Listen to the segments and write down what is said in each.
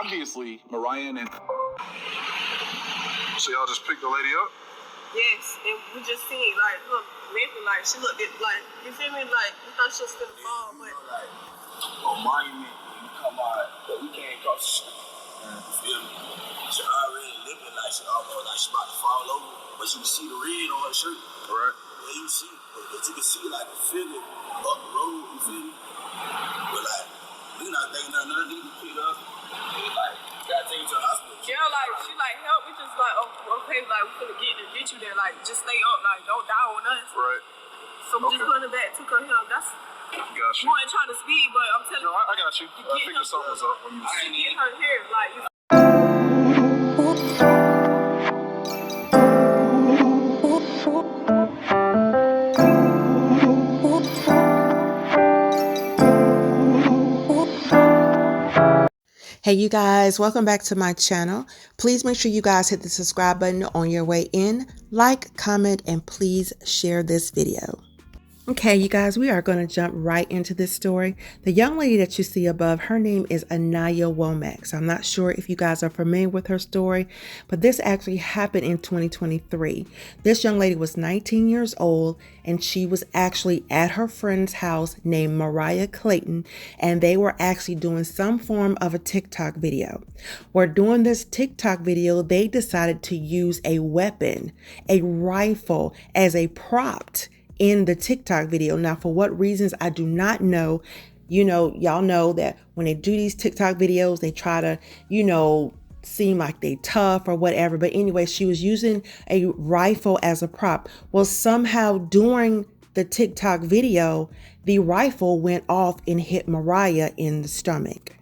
obviously, Mariah and... So y'all just picked the lady up? Yes, and we just seen, like, look, maybe, like, she looked at, like, you feel me? Like, we thought she was gonna fall, but... You know, like, on Monument, when you come out, but we came across the street. You feel me? She already living like she almost like she about to fall over, but you can see the red on her shirt. Right. Yeah, you see, but you can see like a figure up the road, you feel me? But like, we not thinking nothing, none of these picked up. Like, gotta take you to the hospital. Yeah, like, she like, help, we just like, oh, okay, like, we finna get you there, like, just stay up, like, don't die on us. Right. So we just put her back, took her help, that's... Got you. You ain't trying to speed, but I'm telling you. No, I got you. I figured something was up when you get her here, like, you... Hey you guys, welcome back to my channel. Please make sure you guys hit the subscribe button on your way in, like, comment, and please share this video. Okay, you guys, we are going to jump right into this story. The young lady that you see above, her name is Anaya Womack. I'm not sure if you guys are familiar with her story, but this actually happened in 2023. This young lady was 19 years old, and she was actually at her friend's house named Mariah Clayton, and they were actually doing some form of a TikTok video. Where doing this TikTok video, they decided to use a weapon, a rifle, as a prop in the TikTok video. Now, for what reasons, I do not know. You know, y'all know that when they do these TikTok videos, they try to, you know, seem like they tough or whatever. But anyway, she was using a rifle as a prop. Well, somehow during the TikTok video, the rifle went off and hit Mariah in the stomach.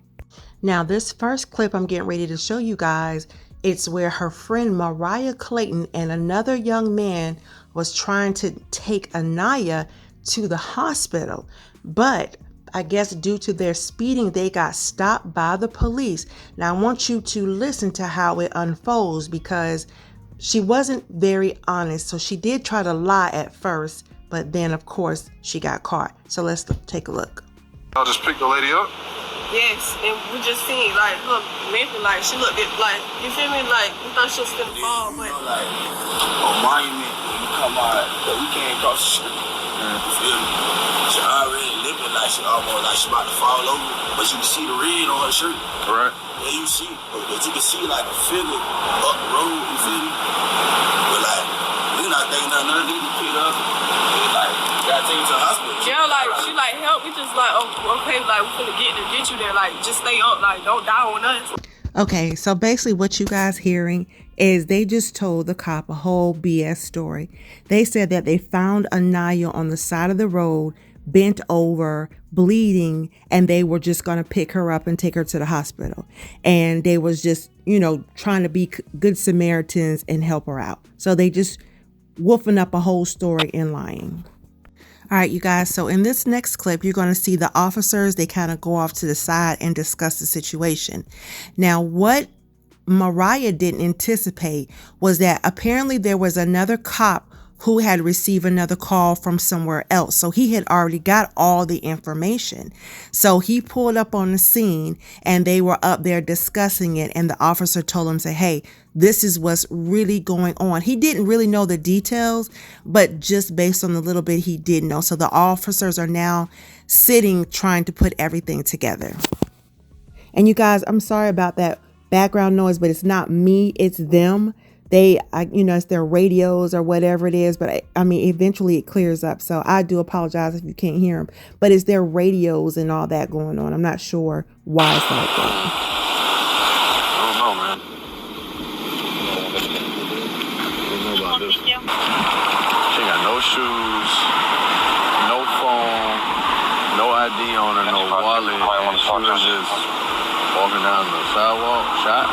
Now, this first clip I'm getting ready to show you guys, it's where her friend Mariah Clayton and another young man was trying to take Anaya to the hospital. But I guess due to their speeding, they got stopped by the police. Now I want you to listen to how it unfolds, because she wasn't very honest. So she did try to lie at first, but then of course she got caught. So let's take a look. Y'all just picked the lady up? Yes, and we just seen, like, look, maybe, like, she looked at, like, you feel me? Like, we thought she was gonna fall, but... You know, like, on Monument, when you come out, but we came across the street. You feel me? She already living like she almost like she about to fall over, but you can see the red on her shirt. Right. Yeah, you see, but you can see like a figure up the road, you feel me? But like, we not thinking nothing, none of these picked up. Like, gotta take you to the hospital. Yeah, like, she like, help, we just like, oh, okay, like, we finna get you there, like, just stay up, like, don't die on us. Okay, so basically what you guys hearing is they just told the cop a whole BS story. They said that they found Anaya on the side of the road, bent over, bleeding, and they were just going to pick her up and take her to the hospital. And they was just, you know, trying to be good Samaritans and help her out. So they just woofing up a whole story and lying. All right, you guys, so in this next clip, you're going to see the officers, they kind of go off to the side and discuss the situation. Now, what Mariah didn't anticipate was that apparently there was another cop who had received another call from somewhere else. So he had already got all the information. So he pulled up on the scene and they were up there discussing it. And the officer told him, say, hey, this is what's really going on. He didn't really know the details, but just based on the little bit he did know. So the officers are now sitting trying to put everything together. And you guys, I'm sorry about that background noise, but it's not me, it's them. You know, it's their radios or whatever it is, but I mean, eventually it clears up. So I do apologize if you can't hear them, but it's their radios and all that going on. I'm not sure why it's like that. I don't know, man. I don't know about this. She ain't got no shoes, no phone, no ID on her, no wallet, and she was just walking down the sidewalk, shot.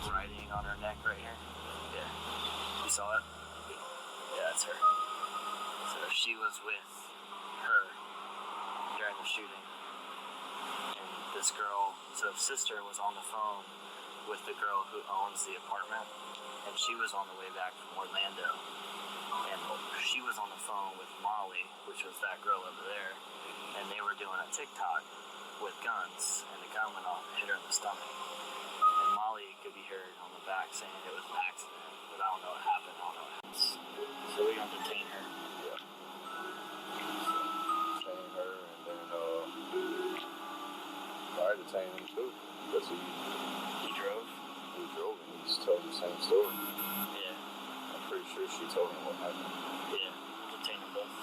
Writing on her neck right here. Yeah. You saw it? Yeah, that's her. So she was with her during the shooting. And this girl, so sister was on the phone with the girl who owns the apartment. And she was on the way back from Orlando. and she was on the phone with Molly, which was that girl over there, and they were doing a TikTok with guns, and the gun went off and hit her in the stomach. And Molly could be heard on the back saying it was an accident, but I don't know what happened. I don't know what happened. So we're gonna detain her. Yeah. Detain her, and then I detained him too because he drove. He drove, and he's telling the same story. Yeah. I'm pretty sure she told him what happened. Yeah. Detain them both.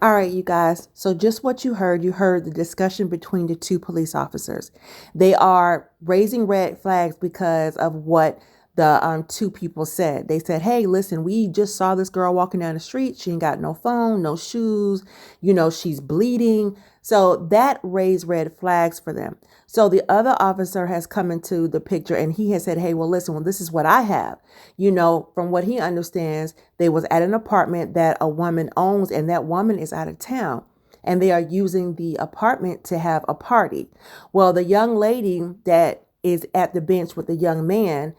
All right, you guys. So just what you heard the discussion between the two police officers. They are raising red flags because of what the two people said. They said, hey, listen, we just saw this girl walking down the street. She ain't got no phone, no shoes. You know, she's bleeding. So that raised red flags for them. So the other officer has come into the picture and he has said, hey, well, listen, well, this is what I have. You know, from what he understands, they was at an apartment that a woman owns and that woman is out of town. And they are using the apartment to have a party. Well, the young lady that is at the bench with the young man,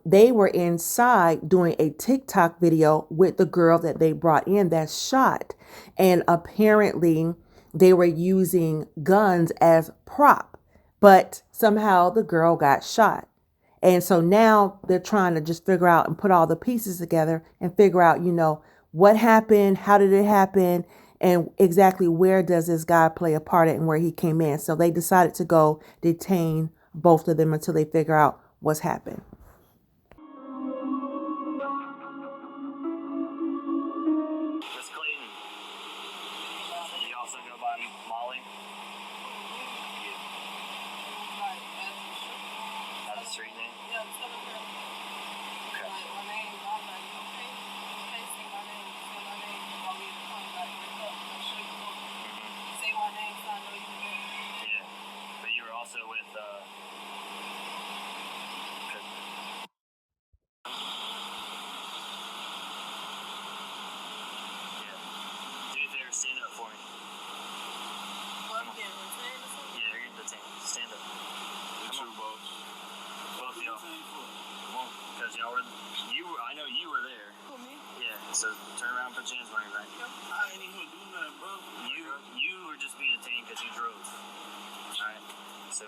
they were inside doing a TikTok video with the girl that they brought in that shot. And apparently they were using guns as prop, but somehow the girl got shot. And so now they're trying to just figure out and put all the pieces together and figure out, you know, what happened, how did it happen, and exactly where does this guy play a part in and where he came in. So they decided to go detain both of them until they figure out what's happened. Miss Clayton, you also go by Molly? That's a street name? Yeah, tell her. Okay. Like, my name, I'm like, you okay? You can't say my name. Say my name while we in the car. Like, wake up. I'll show you the book. Say my name so I know you there. Yeah. But you were also with, okay. Yeah. Do me a favor, stand up for me. What, I'm getting retained or something? Yeah, you're getting detained. Stand up. You too, boss. Both of y'all. Come on. Because y'all were, I know you were there. Who, me? Yeah, so turn around and put your hands behind your back. I ain't even do nothing, bro. You were just being detained because you drove. Alright? So,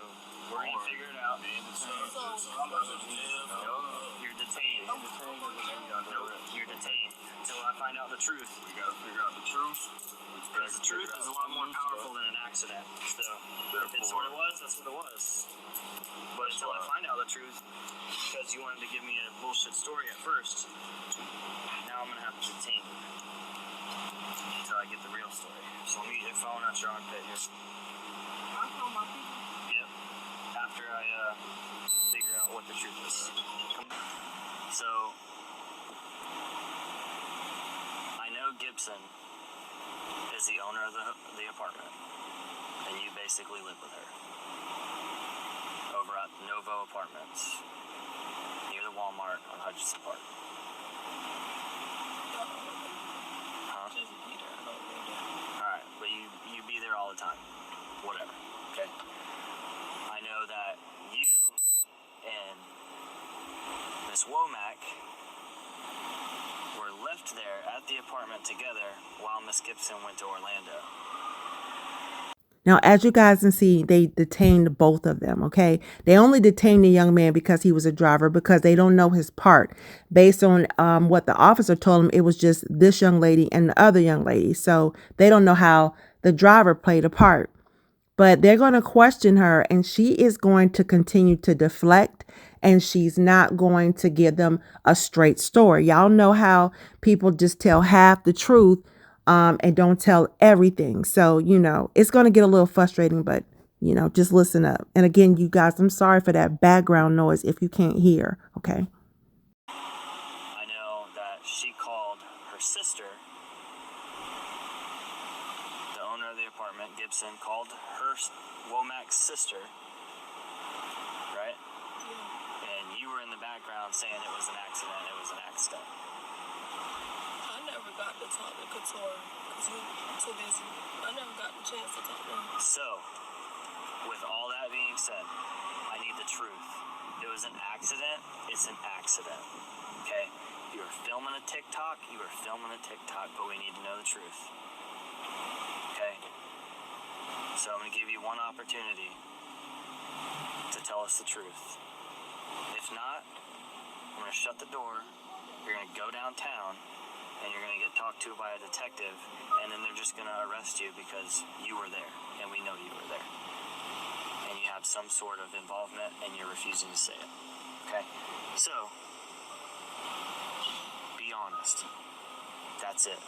we're going to figure it out. So, No, you're detained. No, you're detained. Until I find out the truth. We gotta figure out the truth. Because the truth is a lot more powerful than an accident. So, if it's what it was, that's what it was. But until I find out the truth, because you wanted to give me a bullshit story at first, now I'm going to have to detain you. Until I get the real story. So let me get your phone out your armpit here. I call my people. Yep. After I figure out what the truth is. So, I know Gibson is the owner of the apartment, and you basically live with her over at Novo Apartments near the Walmart on Hutchinson Park. Huh? Alright, but you be there all the time. Whatever. Okay. I know that you and Miss Womack were left there at the apartment together while Miss Gibson went to Orlando. Now, as you guys can see, they detained both of them, okay? They only detained the young man because he was a driver, because they don't know his part. Based on what the officer told him, it was just this young lady and the other young lady. So they don't know how the driver played a part. But they're going to question her, and she is going to continue to deflect, and she's not going to give them a straight story. Y'all know how people just tell half the truth and don't tell everything. So, you know, it's going to get a little frustrating, but, you know, just listen up. And again, you guys, I'm sorry for that background noise if you can't hear, okay? I know that she called her sister, the owner of the apartment, Gibson, called her Womack's sister, right? And you were in the background saying it was an accident, I never got to talk to Couture because he was too busy. I never got the chance to talk to him. So, with all that being said, I need the truth. it was an accident, it's an accident. Okay? You were filming a TikTok, but we need to know the truth. Okay? So I'm going to give you one opportunity to tell us the truth. If not, I'm going to shut the door, you're going to go downtown, and you're going to get talked to by a detective, and then they're just going to arrest you because you were there, and we know you were there. And you have some sort of involvement, and you're refusing to say it. Okay? So, be honest. That's it.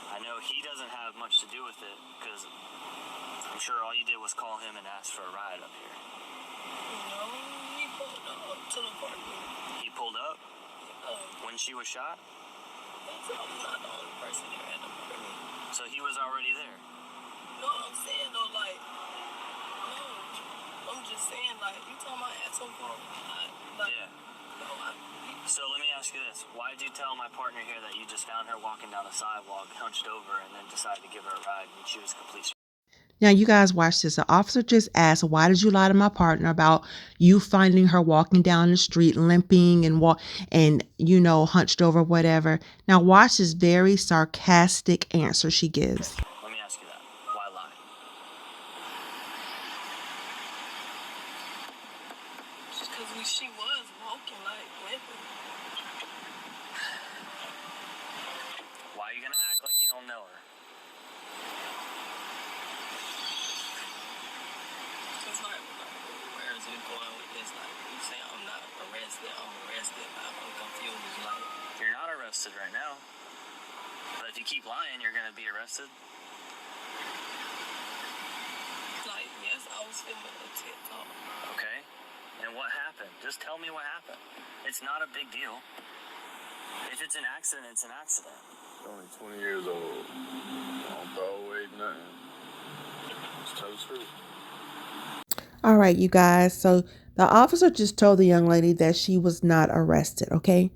I know he doesn't have much to do with it, because I'm sure all you did was call him and ask for a ride up here. No, he pulled up to the apartment. He pulled up? When she was shot? So I'm not the only person there at the apartment. So he was already there? No, I'm saying though, like, no. I'm just saying, like, you talking about asking for a ride? Like, yeah. No, So let me ask you this. Why did you tell my partner here that you just found her walking down the sidewalk, hunched over, and then decided to give her a ride when she was complete? Now, you guys watch this. The officer just asked, why did you lie to my partner about you finding her walking down the street, limping and hunched over, whatever. Now, watch this very sarcastic answer she gives. Let me ask you that. Why lie? just because she was walking, like, limping. Why are you going to act like you don't know her? It's like, where is it going with this? Like, you say I'm not arrested, I'm arrested. I'm confused. Like, you're not arrested right now. But if you keep lying, you're going to be arrested. Like, yes, I was filming a TikTok. Okay. And what happened? Just tell me what happened. It's not a big deal. If it's an accident, it's an accident. Only 20 years old. Don't throw away nothing. Just tell the truth. All right, you guys. So the officer just told the young lady that she was not arrested, okay?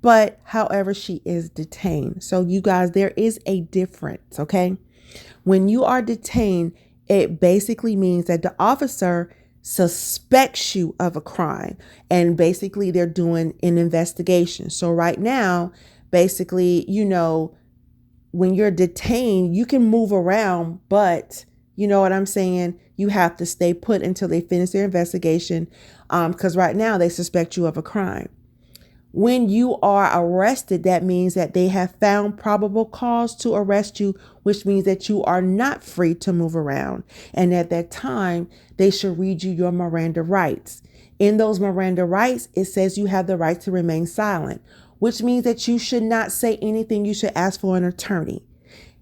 But however, she is detained. So you guys, there is a difference, okay? When you are detained, it basically means that the officer suspects you of a crime, and basically they're doing an investigation. So right now, basically, when you're detained, you can move around, but you know what I'm saying? You have to stay put until they finish their investigation, because right now they suspect you of a crime. When you are arrested, that means that they have found probable cause to arrest you, which means that you are not free to move around. And at that time, they should read you your Miranda rights. In those Miranda rights, it says you have the right to remain silent, which means that you should not say anything. You should ask for an attorney.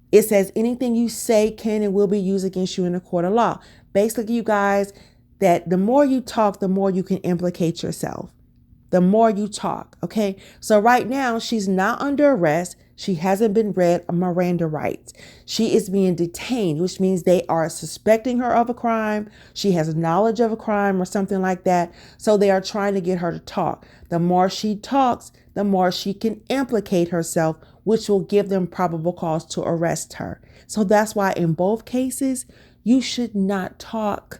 It says anything you say can and will be used against you in a court of law. Basically, you guys, that the more you talk, the more you can implicate yourself. The more you talk, okay? So right now, she's not under arrest. She hasn't been read a Miranda rights. She is being detained, which means they are suspecting her of a crime. She has knowledge of a crime or something like that. So they are trying to get her to talk. The more she talks, the more she can implicate herself, which will give them probable cause to arrest her. So that's why in both cases, you should not talk.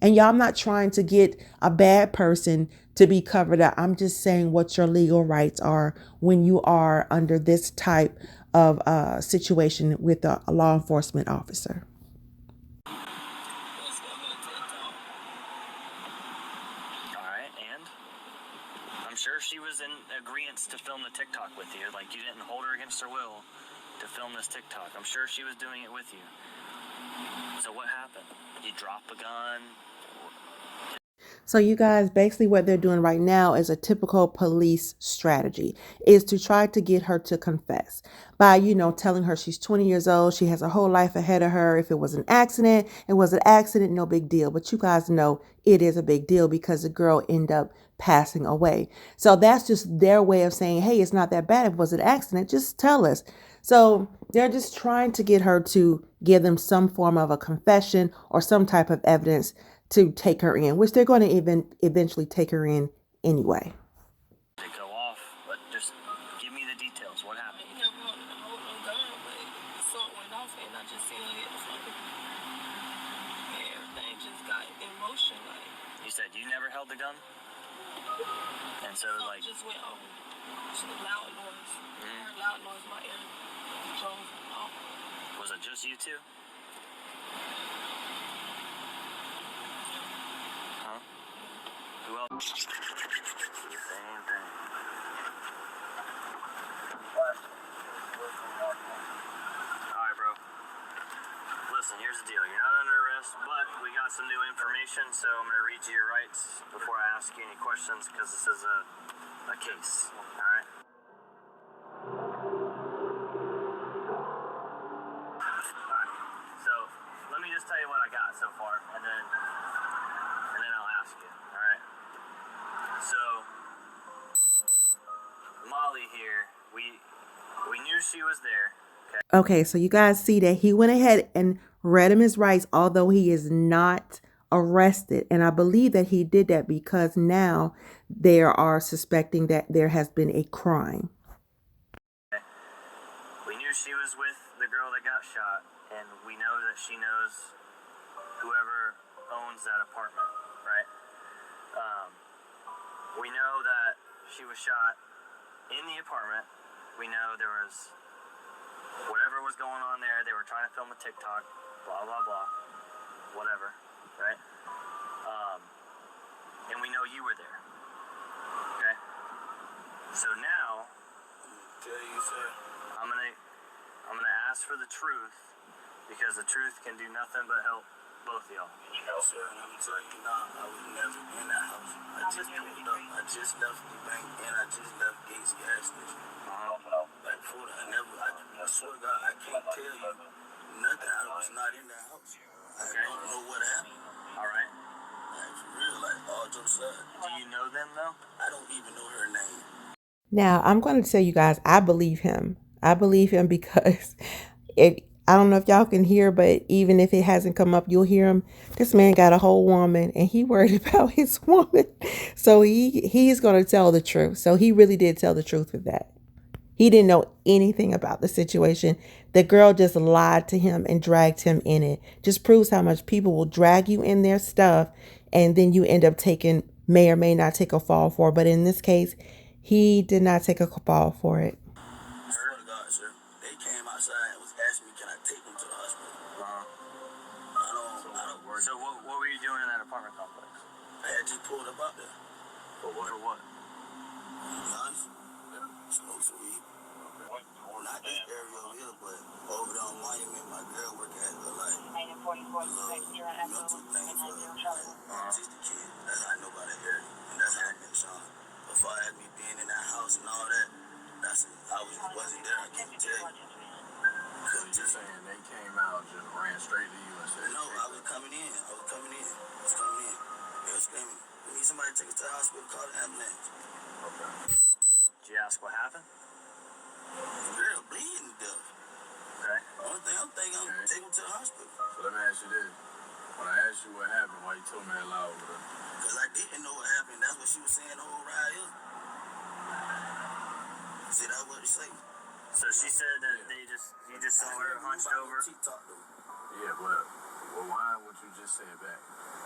And y'all, I'm not trying to get a bad person to be covered up. I'm just saying what your legal rights are when you are under this type of situation with a law enforcement officer. All right, and I'm sure she was in agreement to film the TikTok with you. Like, you didn't hold her against her will to film this TikTok. I'm sure she was doing it with you. So what happened? You drop a gun? So you guys, basically what they're doing right now is a typical police strategy, is to try to get her to confess by, telling her she's 20 years old. She has a whole life ahead of her. If it was an accident, it was an accident, no big deal. But you guys know it is a big deal because the girl ended up passing away. So that's just their way of saying, hey, it's not that bad. If it was an accident, just tell us. So they're just trying to get her to give them some form of a confession or some type of evidence to take her in, which they're going to eventually take her in anyway. To go off, but just give me the details. What happened? I never wanted to hold no gun, but something went off and I just seen her hit the phone. And everything just got in motion. Like, you said you never held the gun? And so, Something like, just went on. Just a loud noise. I heard loud noise in my ear. Drove off. was it just you two? Huh? Who else? Same thing. Alright, bro. Listen, here's the deal. You're not under arrest, but we got some new information, so I'm going to read you your rights before I ask you any questions, because this is a case. Alright? Alright. So, let me just tell you what I got so far, and then I'll ask you. Alright? So, Molly here, we knew she was there. Okay, so you guys see that he went ahead and read him his rights, although he is not arrested. And I believe that he did that because now they are suspecting that there has been a crime. We knew she was with the girl that got shot, and we know that she knows whoever owns that apartment, right? We know that she was shot in the apartment. We know there was whatever was going on there. They were trying to film a TikTok, blah, blah, blah, whatever, right? And we know you were there, okay? So now, Tell you, sir. I'm gonna ask for the truth, because the truth can do nothing but help both of y'all. Sir, and I'm telling you now, I was never in that house. I just pulled up. I just left the bank and I just left Gates gas station. Like before that, I swear to God, I can't tell you nothing. I was not in that house. I don't know what happened. All right. Like for real, like all jokes aside. Do you know them though? I don't even know her name. Now, I'm going to tell you guys, I believe him. I believe him because I don't know if y'all can hear, but even if it hasn't come up, you'll hear him. This man got a whole woman and he worried about his woman. So he's going to tell the truth. So he really did tell the truth with that. He didn't know anything about the situation. The girl just lied to him and dragged him in it. Just proves how much people will drag you in their stuff and then you end up may or may not take a fall for it. But in this case, he did not take a fall for it. I swear to God, sir. They came outside and was asking me, can I take them to the hospital? I don't worry. So what were you doing in that apartment complex? I had just pulled up out there. For what? For what? To be honest, smoke some weed. Not this area over here, but over there on Monument, my girl working at the like mental thing for autistic kids. That's how I know about that area, and that's how I met Shon. Before I had me being in that house and all that, I wasn't there. I can't tell you. So you're saying they came out, just ran straight to you and said, no, I was coming in. They were screaming, we need somebody to take us to the hospital, call the ambulance. okay. Did you ask what happened? The girl bleeding to death. Okay. Only thing I'm thinking, I'm gonna take him to the hospital. So let me ask you this. When I asked you what happened, why you told me that loud over there? Because I didn't know what happened. That's what she was saying the whole ride here. See, that's what she said. So she said that you just saw her hunched over. Tik Tok, though. Yeah, but why would you just say it back?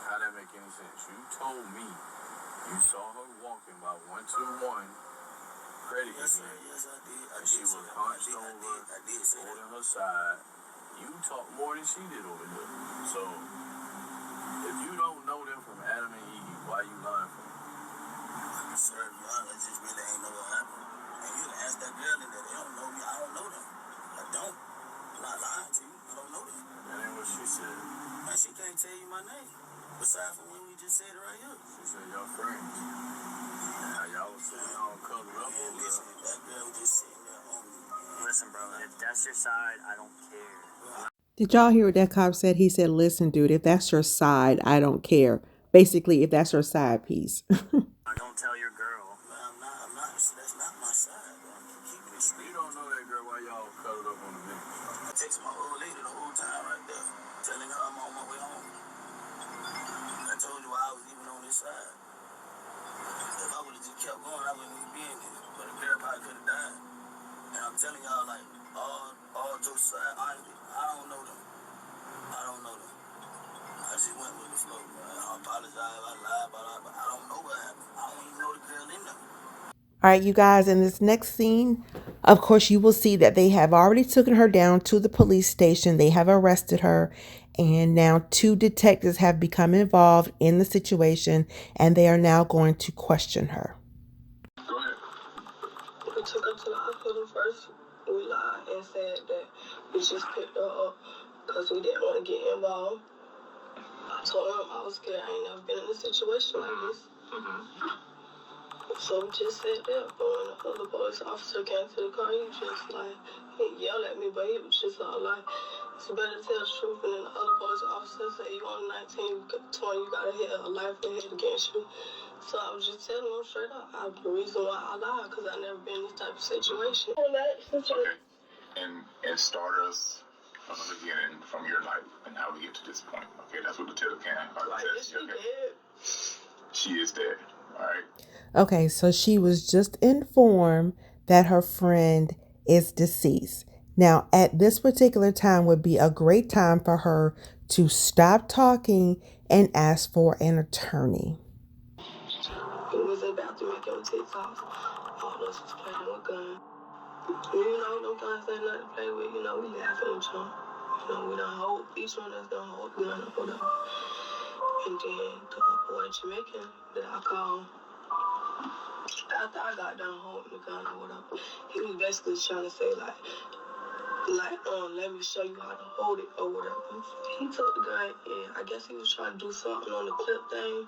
How that make any sense? You told me you saw her walking by 121 credit Yes, sir. union. Yes, I did. And she was hunched over, I did say that. holding her side. You talk more than she did over here. So, if you don't know them from Adam and Eve, why you lying for them? Sir, to be honest, I just really ain't know what happened. And you can ask that girl in there. They don't know me. I don't know them. I don't. I'm not lying to you. I don't know them. That ain't what she said. And she can't tell you my name. Besides from when we just said it right here. She said y'all friends. Now y'all was saying y'all cuddled up Man, over listen, there. that girl was just sitting there on me. Listen, bro, if that's your side, I don't care. Did y'all hear what that cop said? He said, listen, dude, if that's your side, I don't care. Basically, if that's your side piece. Don't tell your girl. Man, I'm not, that's not my side, bro. I'm keeping it straight. You don't know that girl why y'all cuddled up on the bench. I texted my old lady the whole time right there, telling her I'm on my way home. I told you I was even on this side. If I would have just kept going, I wouldn't even be in here. But the girl probably could have died. And I'm telling y'all, like, all jokes aside, I don't know them. I don't know them. I just went with the flow, man. I apologize, I lied, but I don't know what happened. I don't even All right, you guys, in this next scene, of course, you will see that they have already taken her down to the police station. They have arrested her, and now 2 detectives have become involved in the situation, and they are now going to question her. Go ahead. We took her to the hospital first. We lied and said that we just picked her up because we didn't want to get involved. I told him I was scared. I ain't never been in a situation like this. So we just sat there, but when the other police officer came to the car, he yelled at me, but he was just all like, it's better to tell the truth. And then the other police officer said, you only 19, 20, you gotta hit a life ahead against you. So I was just telling him straight up, the reason why I lied, because I never been in this type of situation. Okay. And start us from the beginning, from your life, and how we get to this point. Okay, that's what the tip can. Like, is she dead? She is dead. All right. Okay, so she was just informed that her friend is deceased. Now, at this particular time would be a great time for her to stop talking and ask for an attorney. We was in the bathroom making a TikTok. All of us was playing with guns. You know, them guns ain't nothing to play with. You know, we laughing and jump. You know, we done hold, each one of us done hold a gun or whatever. And then the boy Jamaican that I called, after I got done holding the gun or whatever, he was basically trying to say like, let me show you how to hold it or whatever. He took the gun and I guess he was trying to do something on the clip thing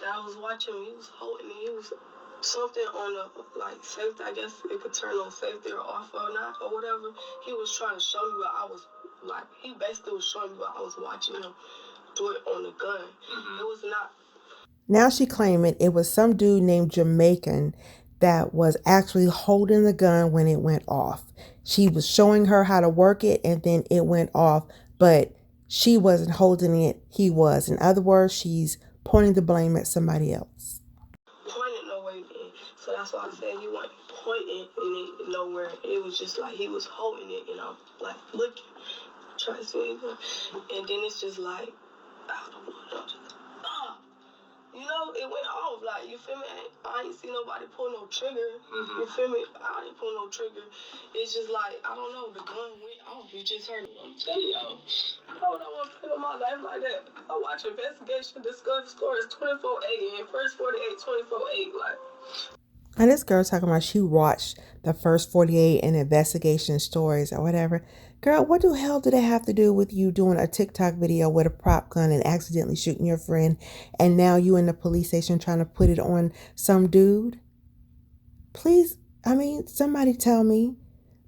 that I was watching. He was holding it. He was something on the like safety. I guess it could turn on safety or off or not or whatever. He was trying to show me what I was like. He basically was showing me what I was watching him do it on the gun. It was not. Now she claiming it was some dude named Jamaican that was actually holding the gun when it went off. She was showing her how to work it and then it went off, but she wasn't holding it, he was. In other words, she's pointing the blame at somebody else. Pointing nowhere, so that's why I said he wasn't pointing in nowhere. It was just like he was holding it, you know, like looking, trying to see it. And then it's just like, I don't know, just, you know, it went off. Like, you feel me? I ain't see nobody pull no trigger. You feel me? I didn't pull no trigger. It's just like, I don't know, the gun went off. You just heard it. I'm telling y'all, I don't want to play with my life like that. I watch Investigation Discovery Stories 24/8 and First 48 24/8. Like, And this girl talking about she watched the first 48 and investigation stories or whatever. Girl, what the hell do they have to do with you doing a TikTok video with a prop gun and accidentally shooting your friend, and now you in the police station trying to put it on some dude? Please, I mean, somebody tell me.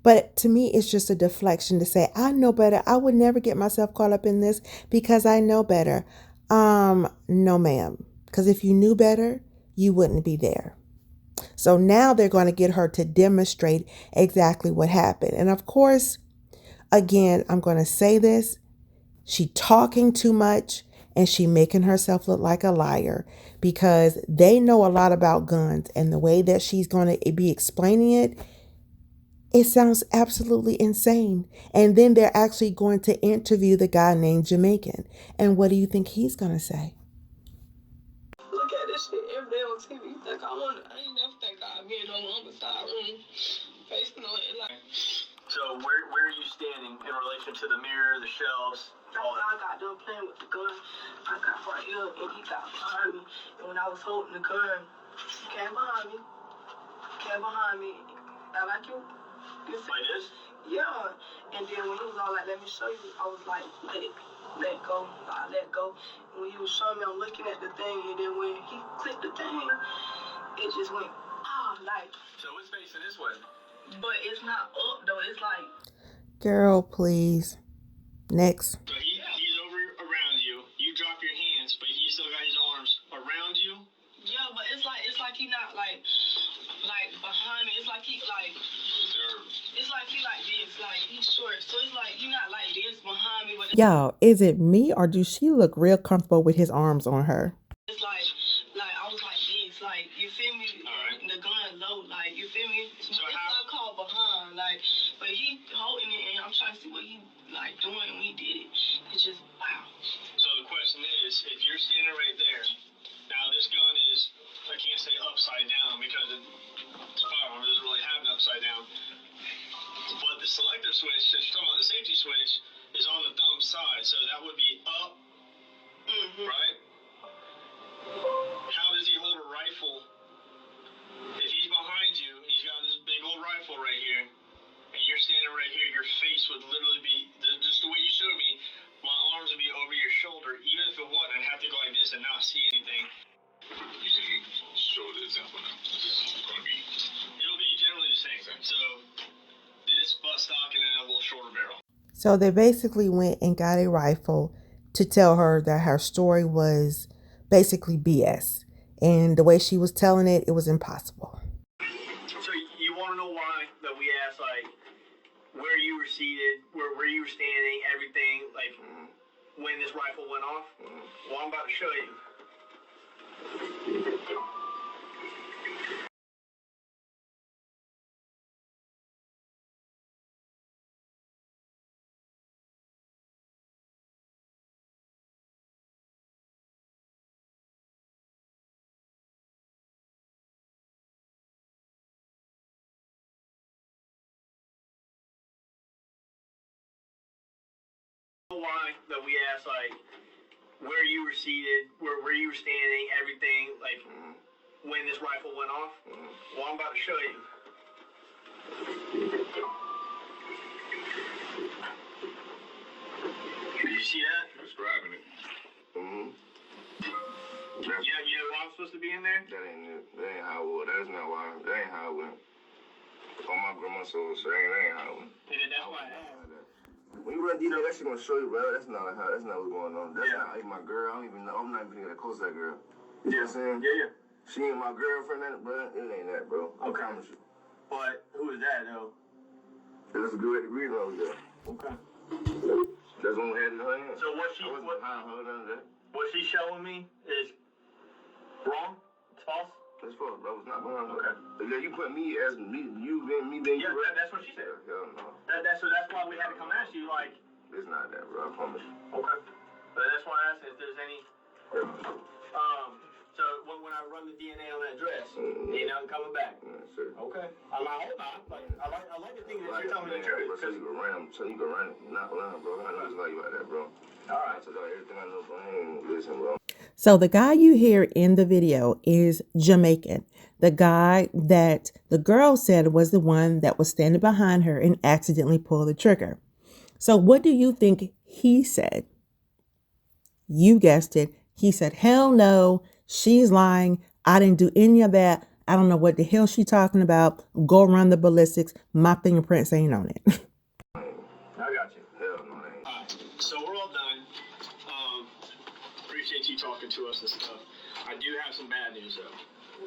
But to me, it's just a deflection to say, I know better. I would never get myself caught up in this because I know better. No, ma'am. Because if you knew better, you wouldn't be there. So now they're going to get her to demonstrate exactly what happened. And of course, again, I'm going to say this. She talking too much and she making herself look like a liar because they know a lot about guns, and the way that she's going to be explaining it, it sounds absolutely insane. And then they're actually going to interview the guy named Jamaican. And what do you think he's going to say? look at this shit every day on TV. Like, I ain't never think I'd be in no homicide room facing on it. Like, So where are you standing in relation to the mirror, the shelves, all that? I got done playing with the gun. I got right here and he got behind me. And when I was holding the gun, he came behind me. Like you see? Like this? Yeah. And then when he was all like, let me show you, I was like, let go. I let go. And when he was showing me, I'm looking at the thing, and then when he clicked the thing, it just went, like. So it's facing this way. But it's not up, though. It's like. Girl, please. Next. So he's over around you. You drop your hands, but he still got his arms around you. Yeah, but it's like he not like behind me. It's like he like. It's like he like this. Like he's short, so it's like he not like this behind me. But Y'all, is it me or do she look real comfortable with his arms on her? it's like I was like this. Like you feel me? Alright. The gun low. Like you feel me? So it's how- not called behind. Like, but he holding it, and I'm trying to see what he like doing when he did it. It's just wow. So the question is, if you're standing right there, now this gun is a can't say upside down because it's a firearm. It doesn't really have an upside down. But the selector switch, since you're talking about the safety switch, is on the thumb side. So that would be up, right? How does he hold a rifle? If he's behind you, he's got this big old rifle right here, and you're standing right here, your face would literally be, just the way you showed me, my arms would be over your shoulder. Even if it wasn't, I'd have to go like this and not see anything. You can show the example now. It's going to be. It'll be generally the same. So this butt stock and then a little shorter barrel. So they basically went and got a rifle to tell her that her story was basically BS. And the way she was telling it, it was impossible. So you want to know why that we asked, like, where you were seated, where you were standing, everything, like, when this rifle went off? Well, I'm about to show you. Why that we asked, like, where you were seated, where you were standing, everything, like, when this rifle went off? Well, I'm about to show you. Did you see that? Describing it. Yeah, you know why I'm supposed to be in there? That ain't it. That ain't how it was. That's not why. That ain't how it went. On my grandma's soul, so that ain't how it went. And that's why I asked. When you run D-Dog, that shit gonna show you, bro. That's not what's going on. That's not like my girl. I don't even know. I'm not even that close to that girl. You know what I'm saying? Yeah. She ain't my girlfriend, bro. It ain't that, bro. I promise you. But who is that, though? That's a good way to read over there. Okay. That's when we had it in her hand. So what she's showing me is wrong? It's false? That's false, bro. It's not behind her. Okay. Yeah, you put me as me being Yeah, you. that's what she said. Hell no. That's why we had to come ask you, like. It's not that, bro. I promise you. Okay. But that's why I asked if there's any. So when I run the DNA on that dress, ain't nothing coming back. Sure. Okay. I hope not. I like the thing that you're telling me the truth. So you can run it, not run, bro. I know it's like you like that, bro. All right. So everything I know, bro. Listen, bro. So the guy you hear in the video is Jamaican. The guy that the girl said was the one that was standing behind her and accidentally pulled the trigger. So what do you think he said? You guessed it. He said, hell no, she's lying. I didn't do any of that. I don't know what the hell she's talking about. Go run the ballistics. My fingerprints ain't on it. I got you. Hell no, ain't. So we're all done. Appreciate you talking to us and stuff. I do have some bad news, though.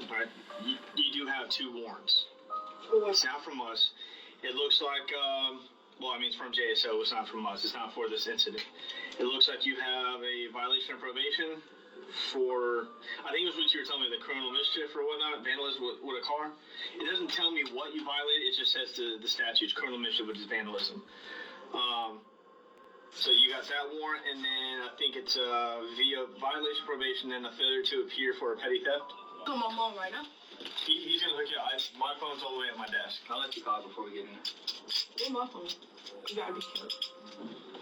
All right? You do have 2 warrants. It's not from us. It looks like, it's from JSO. It's not from us. It's not for this incident. It looks like you have a violation of probation for, I think it was what you were telling me, the criminal mischief or whatnot, vandalism with a car. It doesn't tell me what you violated. It just says the statutes, criminal mischief, which is vandalism. So you got that warrant, and then I think it's via violation of probation and a failure to appear for a petty theft. Call my mom right now. He's gonna hook you up. My phone's all the way at my desk. I'll let you call before we get in there. Where's my phone? You gotta be careful.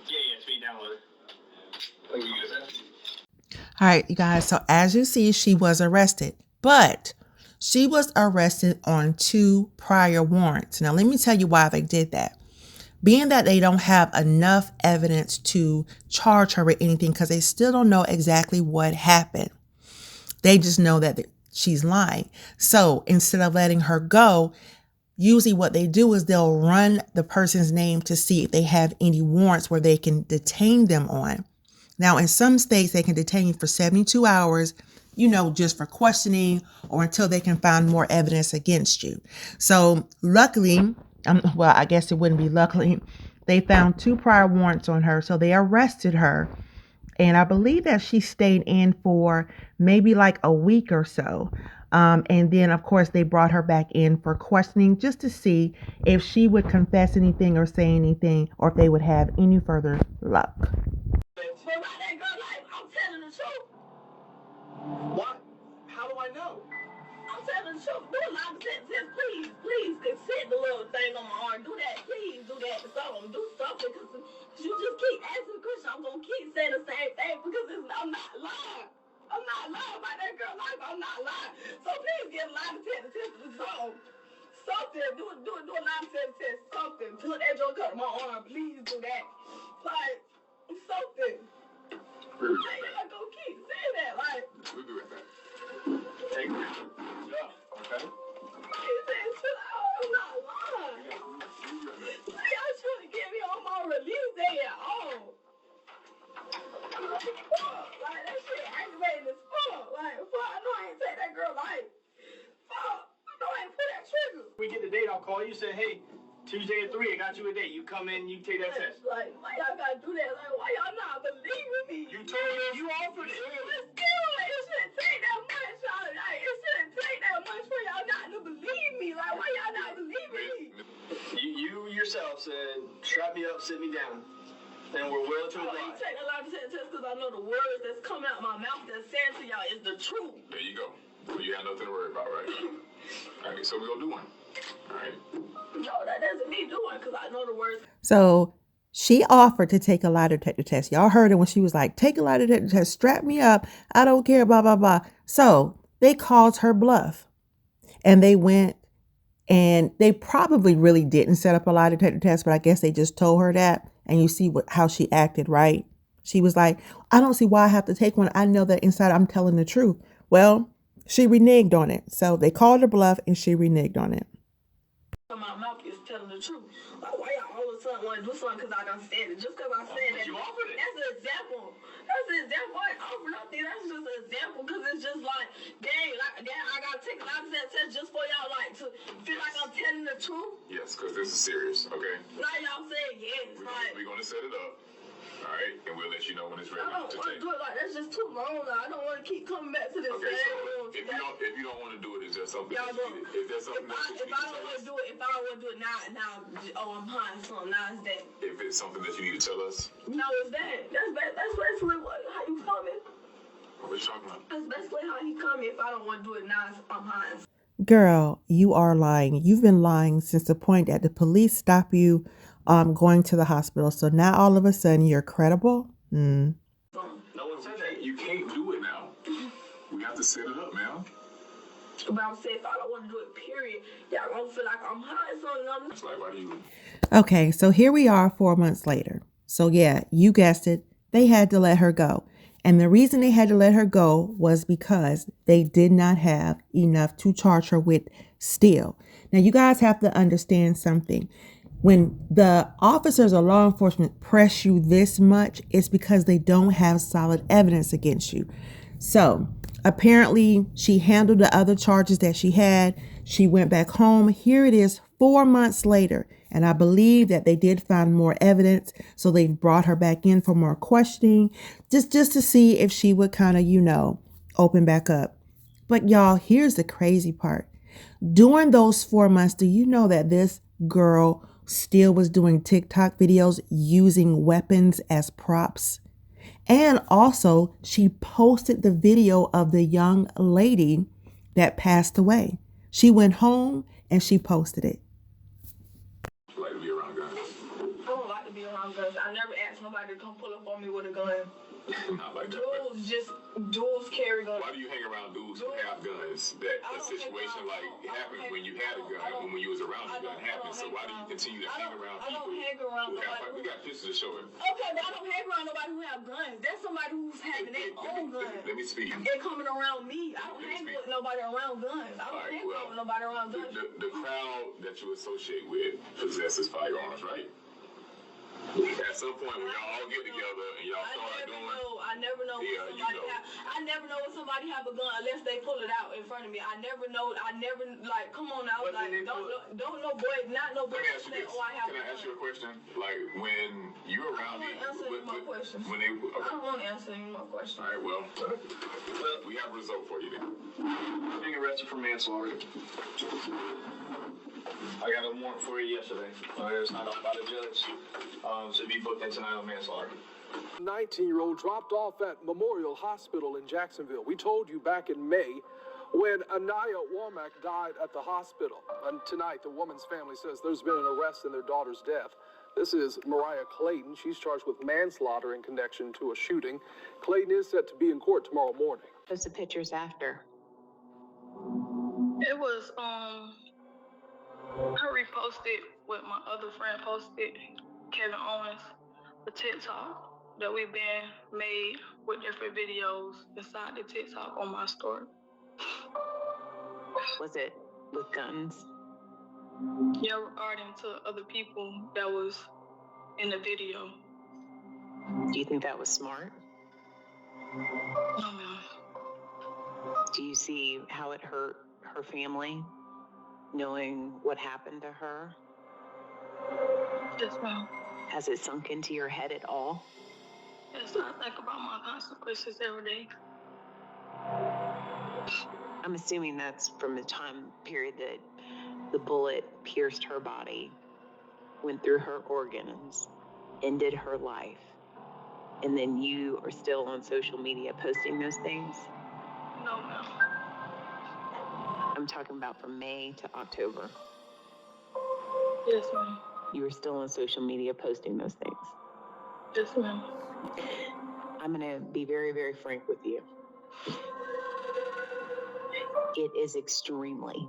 Yeah, it's being downloaded. Are you good at that? All right, you guys. So as you see, she was arrested, but she was arrested on 2 prior warrants. Now, let me tell you why they did that. Being that they don't have enough evidence to charge her with anything because they still don't know exactly what happened. They just know that she's lying. So instead of letting her go, usually what they do is they'll run the person's name to see if they have any warrants where they can detain them on. Now, in some states, they can detain you for 72 hours, just for questioning or until they can find more evidence against you. So luckily, I guess it wouldn't be luckily, they found 2 prior warrants on her. So they arrested her. And I believe that she stayed in for maybe like a week or so. And then, of course, they brought her back in for questioning just to see if she would confess anything or say anything or if they would have any further luck. So why that girl like I'm telling the truth? What? How do I know? telling the truth. Do a lie detector test, please. Please, consent the little thing on my arm. Do that, please. Do that. Something. Do something, because you just keep asking the question. I'm gonna keep saying the same thing because I'm not lying. I'm not lying about that girl life. I'm not lying. So please get a lie detector test or something. Something. Do a lie detector test. Something. Put that joke up my arm. Please do that. Like, something. We'll be Like, right you're back. not gonna keep saying that. Like, We'll be right back. Take it. Yeah, okay? he said, chill out. I'm not lying. See, y'all trying to get me on my release day at all. Like, that shit aggravating as fuck. Like, fuck, I know I ain't take that girl life. Fuck, I know I ain't put that trigger. We get the date, I'll call you, say, hey, Tuesday at 3, I got you a date. You come in, you take that test. Like, why y'all gotta do that? Like, why y'all not believing me? You told us, you offered it. But still, like, it shouldn't take that much, y'all. Like, it shouldn't take that much for y'all not to believe me. Like, why y'all not believing me? You yourself said, strap me up, sit me down. And we're willing to I don't oblige. take a lot of test because I know the words that's coming out my mouth that's saying to y'all is the truth. There you go. So you have nothing to worry about, right? All right, so we're going to do one. All right. No, that doesn't need doing because I know the words. So she offered to take a lie detector test. Y'all heard her when she was like, take a lie detector test, strap me up. I don't care, blah, blah, blah. So they called her bluff and they went and they probably really didn't set up a lie detector test, but I guess they just told her that. And you see how she acted, right? She was like, I don't see why I have to take one. I know that inside I'm telling the truth. Well, she reneged on it. So they called her bluff and she reneged on it. My mouth is telling the truth. Like, why y'all all of a sudden want to do something because I done said it? Just because I said that. You offered it. That's an example. That's an example. I ain't offer nothing. That's just an example because it's just like, dang, I got to take a lot of that test just for y'all, like, to feel like I'm telling the truth. Yes, because this is serious, okay? Now y'all saying yes. We're going to set it up. All right, and we'll let you know when it's ready I don't to want to take. do it like that's just too long. I don't want to keep coming back to this. Okay, so if you don't want to do it, is there something? Y'all If there's If something I don't want to do it, now, oh, I'm hiding something. Now it's that. if it's something that you need to tell us, No, it's that. That's basically how you coming. what are we talking about? That's basically how he coming. If I don't want to do it now, I'm hiding. Girl, you are lying. You've been lying since the point that the police stop you going to the hospital. So now all of a sudden you're credible? No one said that. You can't do it now. We have to set it up, man. But I'm saying if I don't want to do it, period, y'all gonna feel like I'm hiding something. It's like, why do you? Okay, so here we are 4 months later. So yeah, you guessed it. They had to let her go. And the reason they had to let her go was because they did not have enough to charge her with still. Now, you guys have to understand something. When the officers or law enforcement press you this much, it's because they don't have solid evidence against you. So apparently she handled the other charges that she had. She went back home. Here it is 4 months later. And I believe that they did find more evidence. So they've brought her back in for more questioning, just to see if she would kind of, open back up. But y'all, here's the crazy part. During those 4 months, do you know that this girl still was doing TikTok videos using weapons as props? And also, she posted the video of the young lady that passed away. She went home and she posted it. You like to be around guns? I don't like to be around guns. I never asked nobody to come pull up on me with a gun. Not like that. Dudes carry guns. Why do you hang around dudes who have guns? That a situation like happened when you had a gun, and when you was around the gun happened. So why do you continue to hang around people who have? We got pictures to show it. Okay, but I don't hang around nobody who have guns. That's somebody who's having their own gun. Let me speak. They're coming around me. I don't hang with nobody around guns. I don't hang with nobody around guns. The crowd that you associate with possesses firearms, right? At some point, when y'all all get together and y'all start doing, I never know when somebody have a gun unless they pull it out in front of me. I never know. Like, come on now, like, don't no boy, not no boy say, oh, I have a gun. Can I ask you a question? Like, when you're around I don't want to answer any more questions. When they, okay. I don't want to answer any more questions. All right, well, we have a result for you then. Being arrested for manslaughter. I got a warrant for you yesterday. It's not up by the judge. So be booked in tonight on manslaughter. 19-year-old dropped off at Memorial Hospital in Jacksonville. We told you back in May when Anaya Womack died at the hospital. And tonight, the woman's family says there's been an arrest in their daughter's death. This is Mariah Clayton. She's charged with manslaughter in connection to a shooting. Clayton is set to be in court tomorrow morning. What's the pictures after? It was, I reposted what my other friend posted, Kevin Owens, the TikTok that we've been made with different videos inside the TikTok on my story. Was it with guns? Yeah, regarding to other people that was in the video. Do you think that was smart? No, ma'am. Do you see how it hurt her family, knowing what happened to her? Yes, ma'am. Has it sunk into your head at all? Yes, I think about my consequences every day. I'm assuming that's from the time period that the bullet pierced her body, went through her organs, ended her life, and then you are still on social media posting those things? No, ma'am. I'm talking about from May to October. Yes, ma'am. You were still on social media posting those things? Yes, ma'am. I'm going to be very, very frank with you. It is extremely,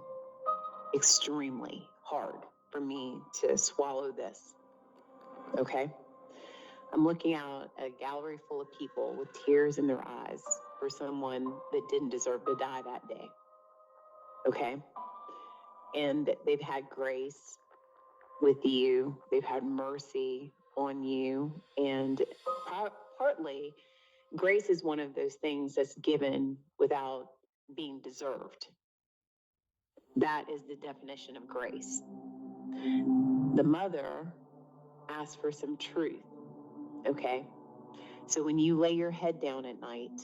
extremely hard for me to swallow this, okay? I'm looking out at a gallery full of people with tears in their eyes for someone that didn't deserve to die that day, okay? And they've had grace with you, they've had mercy on you, and partly, grace is one of those things that's given without being deserved. That is the definition of grace. The mother asked for some truth, okay? So when you lay your head down at night,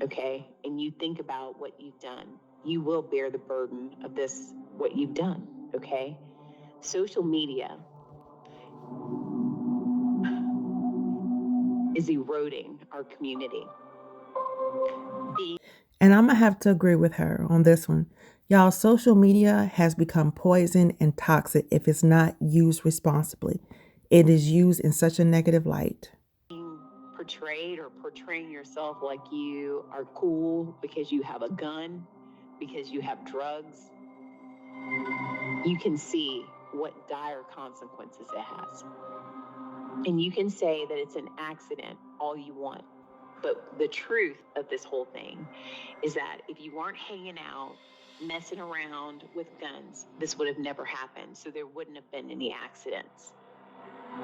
okay, and you think about what you've done, you will bear the burden of this, what you've done, okay? Social media is eroding our community. And I'm going to have to agree with her on this one. Y'all, social media has become poison and toxic if it's not used responsibly. It is used in such a negative light. Being portrayed or portraying yourself like you are cool because you have a gun, because you have drugs, you can see what dire consequences it has. And you can say that it's an accident all you want. But the truth of this whole thing is that if you weren't hanging out, messing around with guns, this would have never happened. So there wouldn't have been any accidents.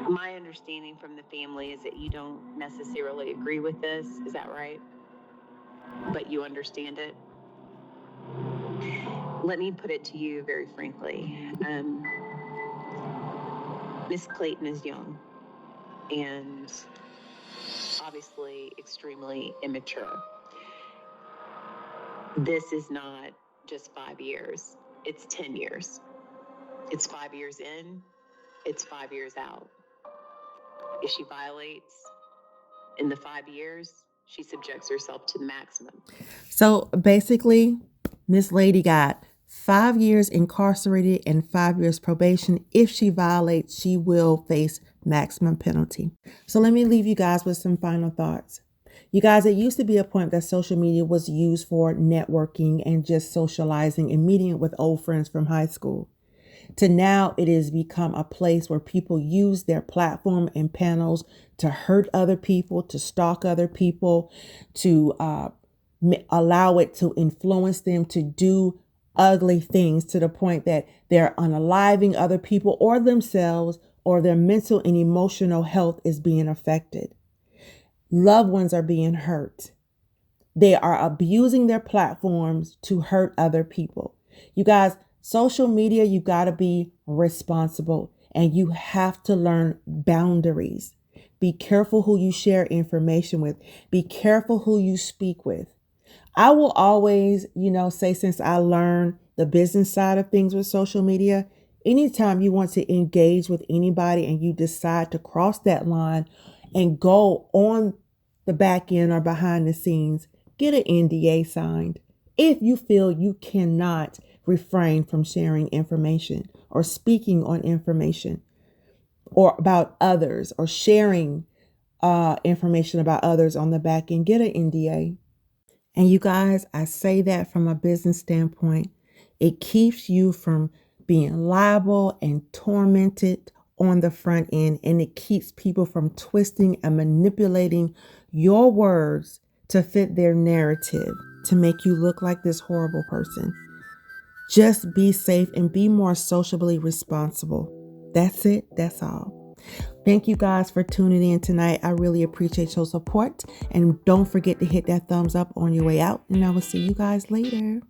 My understanding from the family is that you don't necessarily agree with this. Is that right? But you understand it? Let me put it to you very frankly. Miss Clayton is young and obviously extremely immature. This is not just 5 years, it's 10 years. It's 5 years in, it's 5 years out. If she violates in the 5 years, she subjects herself to the maximum. So basically, Miss Lady got 5 years incarcerated and 5 years probation. If she violates, she will face maximum penalty. So let me leave you guys with some final thoughts. You guys, it used to be a point that social media was used for networking and just socializing and meeting with old friends from high school. To now, it has become a place where people use their platform and panels to hurt other people, to stalk other people, to allow it to influence them to do ugly things to the point that they're unaliving other people or themselves, or their mental and emotional health is being affected. Loved ones are being hurt. They are abusing their platforms to hurt other people. You guys, social media, you got to be responsible and you have to learn boundaries. Be careful who you share information with. Be careful who you speak with. I will always, say, since I learned the business side of things with social media, anytime you want to engage with anybody and you decide to cross that line and go on the back end or behind the scenes, get an NDA signed. if you feel you cannot refrain from sharing information or speaking on information or about others or sharing information about others on the back end, get an NDA. And you guys, I say that from a business standpoint. It keeps you from being liable and tormented on the front end, and it keeps people from twisting and manipulating your words to fit their narrative to make you look like this horrible person. Just be safe and be more socially responsible. That's it. That's all. Thank you guys for tuning in tonight. I really appreciate your support. And don't forget to hit that thumbs up on your way out. And I will see you guys later.